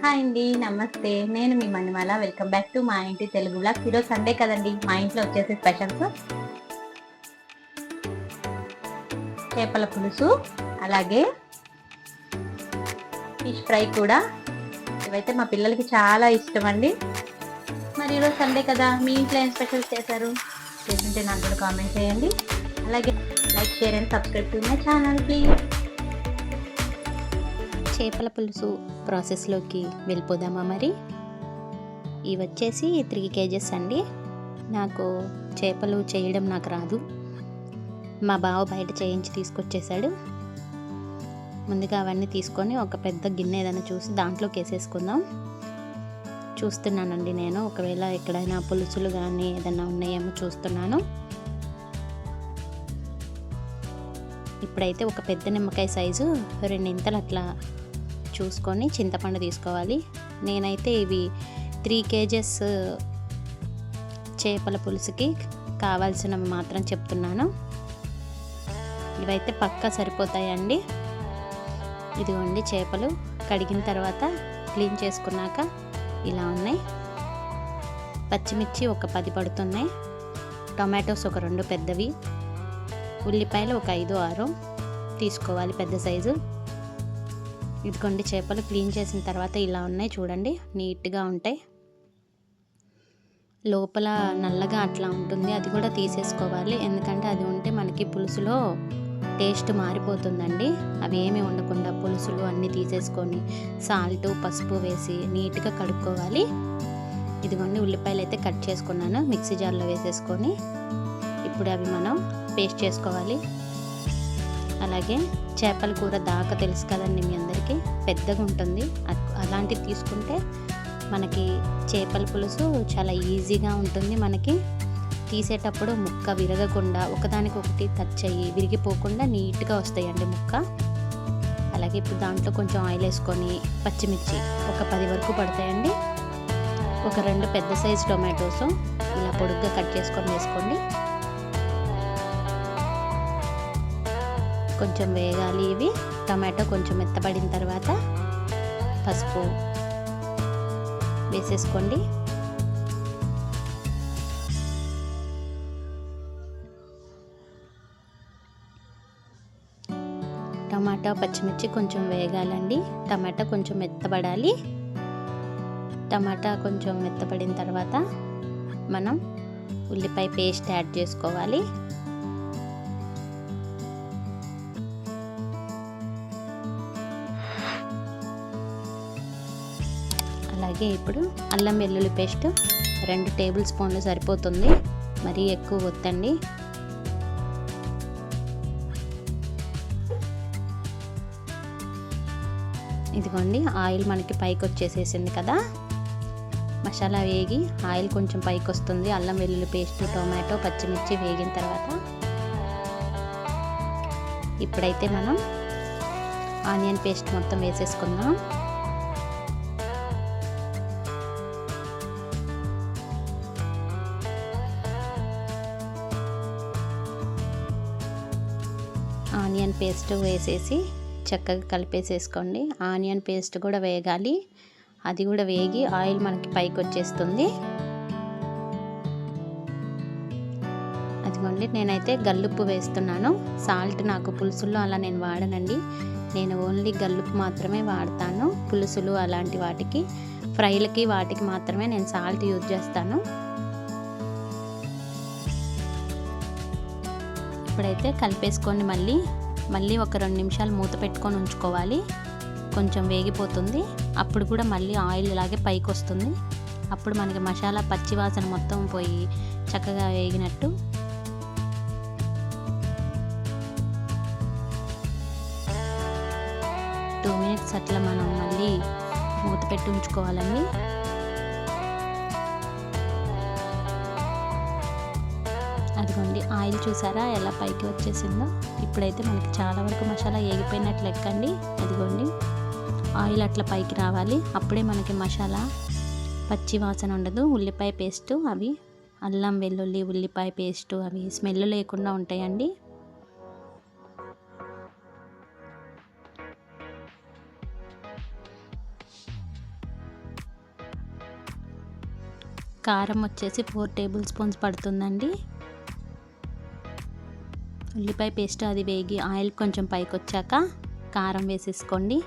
Hi అండి, నమస్తే. నేను మీ మణిమాల. వెల్కమ్ బ్యాక్ టు మా ఇంటి తెలుగు వ్లాగ్స్. ఈరోజు సండే కదండి, మా ఇంట్లో వచ్చేసి స్పెషల్స్ చేపల పులుసు, అలాగే ఫిష్ ఫ్రై కూడా. ఇవైతే మా పిల్లలకి చాలా ఇష్టం అండి. మరి ఈరోజు సండే కదా, మీ ఇంట్లో ఏం స్పెషల్స్ చేశారు? చేస్తుంటే నాకు కూడా కామెంట్ చేయండి. అలాగే like, share and subscribe to my channel please. చేపల పులుసు ప్రాసెస్లోకి వెళ్ళిపోదామా? మరి ఇవి వచ్చేసి 3 kgs అండి. నాకు చేపలు చేయడం నాకు రాదు, మా బావ బయట చేయించి తీసుకొచ్చేసాడు. ముందుగా అవన్నీ తీసుకొని ఒక పెద్ద గిన్నె ఏదైనా చూసి దాంట్లోకి వేసేసుకుందాం. చూస్తున్నానండి నేను, ఒకవేళ ఎక్కడైనా పులుసులు కానీ ఏదైనా ఉన్నాయేమో చూస్తున్నాను. ఇప్పుడైతే ఒక పెద్ద నిమ్మకాయ సైజు 2 ఇంతలు అట్లా చూసుకొని చింతపండు తీసుకోవాలి. నేనైతే ఇవి 3 kgs చేపల పులుసుకి కావాల్సినవి మాత్రం చెప్తున్నాను. ఇవైతే పక్కా సరిపోతాయండి. ఇదిగోండి చేపలు కడిగిన తర్వాత క్లీన్ చేసుకున్నాక ఇలా ఉన్నాయి. పచ్చిమిర్చి ఒక 10 పడుతున్నాయి. టొమాటోస్ ఒక 2 పెద్దవి. ఉల్లిపాయలు ఒక 5-6 తీసుకోవాలి, పెద్ద సైజు. ఇదిగోండి చేపలు క్లీన్ చేసిన తర్వాత ఇలా ఉన్నాయి చూడండి, నీట్గా ఉంటాయి. లోపల నల్లగా అట్లా ఉంటుంది, అది కూడా తీసేసుకోవాలి. ఎందుకంటే అది ఉంటే మనకి పులుసులో టేస్ట్ మారిపోతుందండి. అవి ఏమీ ఉండకుండా పులుసులు అన్నీ తీసేసుకొని సాల్ట్, పసుపు వేసి నీట్గా కడుక్కోవాలి. ఇదిగోండి ఉల్లిపాయలు అయితే కట్ చేసుకున్నాను, మిక్సీ జార్లో వేసేసుకొని ఇప్పుడు అవి మనం పేస్ట్ చేసుకోవాలి. అలాగే చేపల కూర దాకా తెలుసు కదండి మీ అందరికీ, పెద్దగా ఉంటుంది. అలాంటివి తీసుకుంటే మనకి చేపల పులుసు చాలా ఈజీగా ఉంటుంది. మనకి తీసేటప్పుడు ముక్క విరగకుండా ఒకదానికొకటి టచ్ అయ్యి విరిగిపోకుండా నీట్గా వస్తాయండి ముక్క. అలాగే ఇప్పుడు దాంట్లో కొంచెం ఆయిల్ వేసుకొని పచ్చిమిర్చి ఒక 10 వరకు పడతాయండి. ఒక 2 పెద్ద సైజు టొమాటోస్ ఇలా పొడుగ్గా కట్ చేసుకొని వేసుకోండి. కొంచెం వేగాలి ఇవి. టమాటో కొంచెం మెత్తబడిన తర్వాత పసుపు వేసేసుకోండి. టమాటా పచ్చిమిర్చి కొంచెం వేగాలండి. టమాటా కొంచెం మెత్తబడాలి. టమాటా కొంచెం మెత్తబడిన తర్వాత మనం ఉల్లిపాయ పేస్ట్ యాడ్ చేసుకోవాలి. అలాగే ఇప్పుడు అల్లం వెల్లుల్లి పేస్ట్ 2 టేబుల్ స్పూన్లు సరిపోతుంది, మరీ ఎక్కువ వద్దండి. ఇదిగోండి ఆయిల్ మనకి పైకి వచ్చేసేసింది కదా, మసాలా వేగి ఆయిల్ కొంచెం పైకి వస్తుంది. అల్లం వెల్లుల్లి పేస్ట్, టొమాటో, పచ్చిమిర్చి వేగిన తర్వాత ఇప్పుడైతే మనం ఆనియన్ పేస్ట్ మొత్తం వేసేసుకుందాం. ఆనియన్ పేస్ట్ వేసేసి చక్కగా కలిపేసేసుకోండి. ఆనియన్ పేస్ట్ కూడా వేగాలి, అది కూడా వేగి ఆయిల్ మనకి పైకి వచ్చేస్తుంది. అదిగోండి నేనైతే గల్లుప్పు వేస్తున్నాను. సాల్ట్ నాకు పులుసుల్లో అలా నేను వాడనండి, నేను ఓన్లీ గల్లుప్పు మాత్రమే వాడతాను. పులుసులు అలాంటి వాటికి, ఫ్రైలకి వాటికి మాత్రమే నేను సాల్ట్ యూజ్ చేస్తాను. ఇప్పుడైతే కలిపేసుకొని మళ్ళీ ఒక 2 నిమిషాలు మూత పెట్టుకొని ఉంచుకోవాలి. కొంచెం వేగిపోతుంది, అప్పుడు కూడా మళ్ళీ ఆయిల్ ఇలాగే పైకి వస్తుంది. అప్పుడు మనకి మసాలా పచ్చి వాసన మొత్తం పోయి చక్కగా వేగినట్టు. టూ మినిట్స్ అట్లా మనం మళ్ళీ మూత పెట్టి ఉంచుకోవాలండి. అదిగోండి ఆయిల్ చూసారా ఎలా పైకి వచ్చేసిందో. ఇప్పుడైతే మనకి చాలా వరకు మసాలా వేగిపోయినట్లు లెక్కండి. అదిగోండి ఆయిల్ అట్లా పైకి రావాలి, అప్పుడే మనకి మసాలా పచ్చి వాసన ఉండదు. ఉల్లిపాయ పేస్టు అవి అల్లం వెల్లుల్లి ఉల్లిపాయ పేస్టు అవి స్మెల్ లేకుండా ఉంటాయండి. కారం వచ్చేసి 4 టేబుల్ స్పూన్స్ పడుతుందండి. ఉల్లిపాయ పేస్ట్ అది వేగి ఆయిల్ కొంచెం పైకి వచ్చాక కారం వేసేసుకోండి.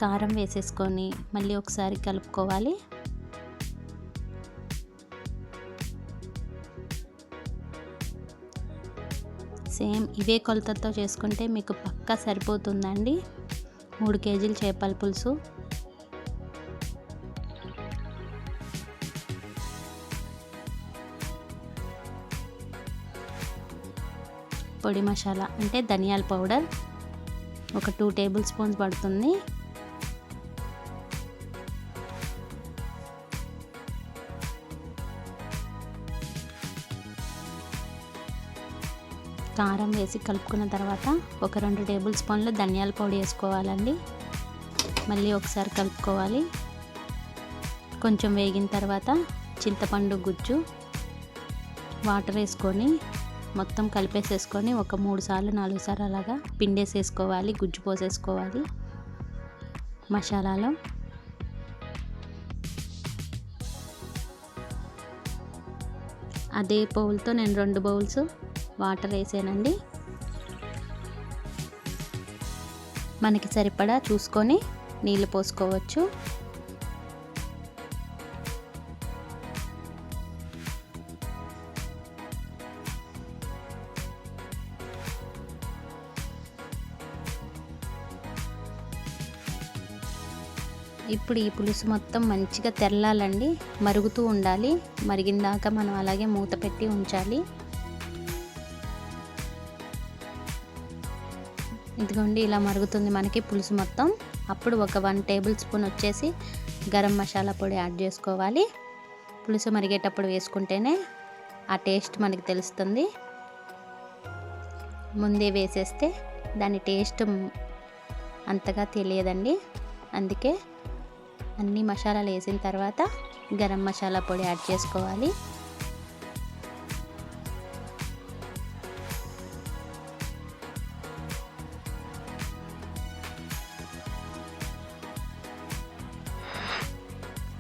కారం వేసేసుకొని మళ్ళీ ఒకసారి కలుపుకోవాలి. సేమ్ ఇవే కొలతతో చేసుకుంటే మీకు పక్కా సరిపోతుందండి 3 కేజీల చేపల పులుసు. పొడి మసాలా అంటే ధనియాల పౌడర్ ఒక 2 టేబుల్ స్పూన్స్ పడుతుంది. కారం వేసి కలుపుకున్న తర్వాత ఒక 2 టేబుల్ స్పూన్ల ధనియాల పొడి వేసుకోవాలండి. మళ్ళీ ఒకసారి కలుపుకోవాలి. కొంచెం వేగిన తర్వాత చింతపండు గుజ్జు వాటర్ వేసుకొని మొత్తం కలిపేసేసుకొని ఒక 3 సార్లు 4 సార్లు అలాగా పిండేసేసుకోవాలి. గుజ్జు పోసేసుకోవాలి మసాలాలో. అదే బౌల్తో నేను 2 బౌల్స్ వాటర్ వేసానండి. మనకి సరిపడా చూసుకొని నీళ్ళు పోసుకోవచ్చు. ఇప్పుడు ఈ పులుసు మొత్తం మంచిగా తెరలాలండి, మరుగుతూ ఉండాలి. మరిగిందాక మనం అలాగే మూత పెట్టి ఉంచాలి. ఇదిగోండి ఇలా మరుగుతుంది మనకి పులుసు మొత్తం. అప్పుడు ఒక 1 టేబుల్ స్పూన్ వచ్చేసి గరం మసాలా పొడి యాడ్ చేసుకోవాలి. పులుసు మరిగేటప్పుడు వేసుకుంటేనే ఆ టేస్ట్ మనకి తెలుస్తుంది. ముందే వేసేస్తే దాని టేస్ట్ అంతగా తెలియదండి. అందుకే అన్ని మసాలాలు వేసిన తర్వాత గరం మసాలా పొడి యాడ్ చేసుకోవాలి.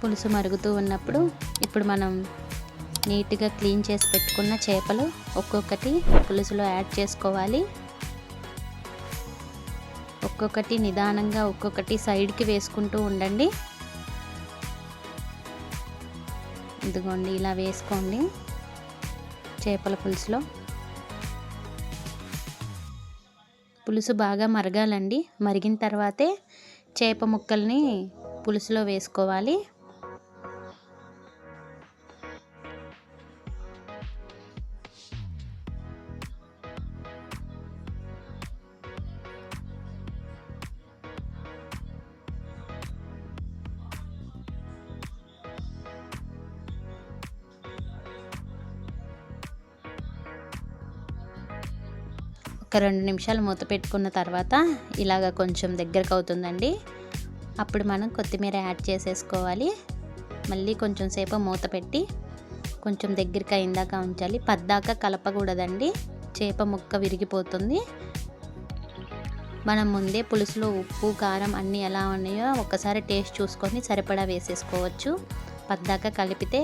పులుసు మరుగుతూ ఉన్నప్పుడు ఇప్పుడు మనం నీట్గా క్లీన్ చేసి పెట్టుకున్న చేపలు ఒక్కొక్కటి పులుసులో యాడ్ చేసుకోవాలి. ఒక్కొక్కటి నిదానంగా ఒక్కొక్కటి సైడ్కి వేసుకుంటూ ఉండండి. ఇదిగోండి ఇలా వేసుకోండి చేపల పులుసులో. పులుసు బాగా మరగాలండి. మరిగిన తర్వాతే చేప ముక్కల్ని పులుసులో వేసుకోవాలి. ఒక 2 నిమిషాలు మూత పెట్టుకున్న తర్వాత ఇలాగ కొంచెం దగ్గరకు అవుతుందండి. అప్పుడు మనం కొత్తిమీర యాడ్ చేసేసుకోవాలి. మళ్ళీ కొంచెం సేపు మూత పెట్టి కొంచెం దగ్గరికి అయిందాక ఉంచాలి. పద్దాక కలపకూడదండి, చేప ముక్క విరిగిపోతుంది. మనం ముందే పులుసులో ఉప్పు కారం అన్నీ ఎలా ఉన్నాయో ఒకసారి టేస్ట్ చూసుకొని సరిపడా వేసేసుకోవచ్చు. పద్దాక కలిపితే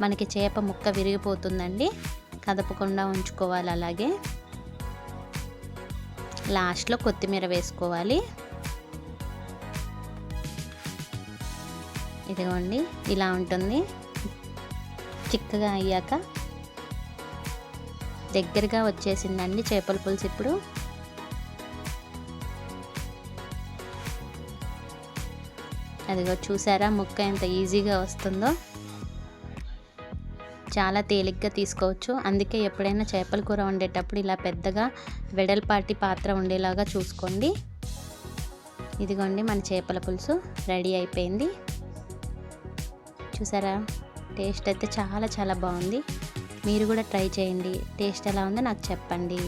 మనకి చేప ముక్క విరిగిపోతుందండి. కదపకుండా ఉంచుకోవాలి. అలాగే లాస్ట్లో కొత్తిమీర వేసుకోవాలి. ఇదిగోండి ఇలా ఉంటుంది. చిక్కగా అయ్యాక దగ్గరగా వచ్చేసిందండి చేపల పులుసు. ఇప్పుడు అదిగో చూసారా ముక్క ఎంత ఈజీగా వస్తుందో. చాలా తేలిగ్గా తీసుకోవచ్చు. అందుకే ఎప్పుడైనా చేపల కూర వండేటప్పుడు ఇలా పెద్దగా వెడల్పాటి పాత్ర ఉండేలాగా చూసుకోండి. ఇదిగోండి మన చేపల పులుసు రెడీ అయిపోయింది. చూసారా టేస్ట్ అయితే చాలా చాలా బాగుంది. మీరు కూడా ట్రై చేయండి. టేస్ట్ ఎలా ఉందో నాకు చెప్పండి.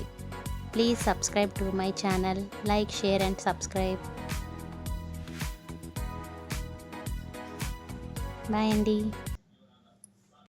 Please subscribe to my channel. Like, share and subscribe. Bye అండి.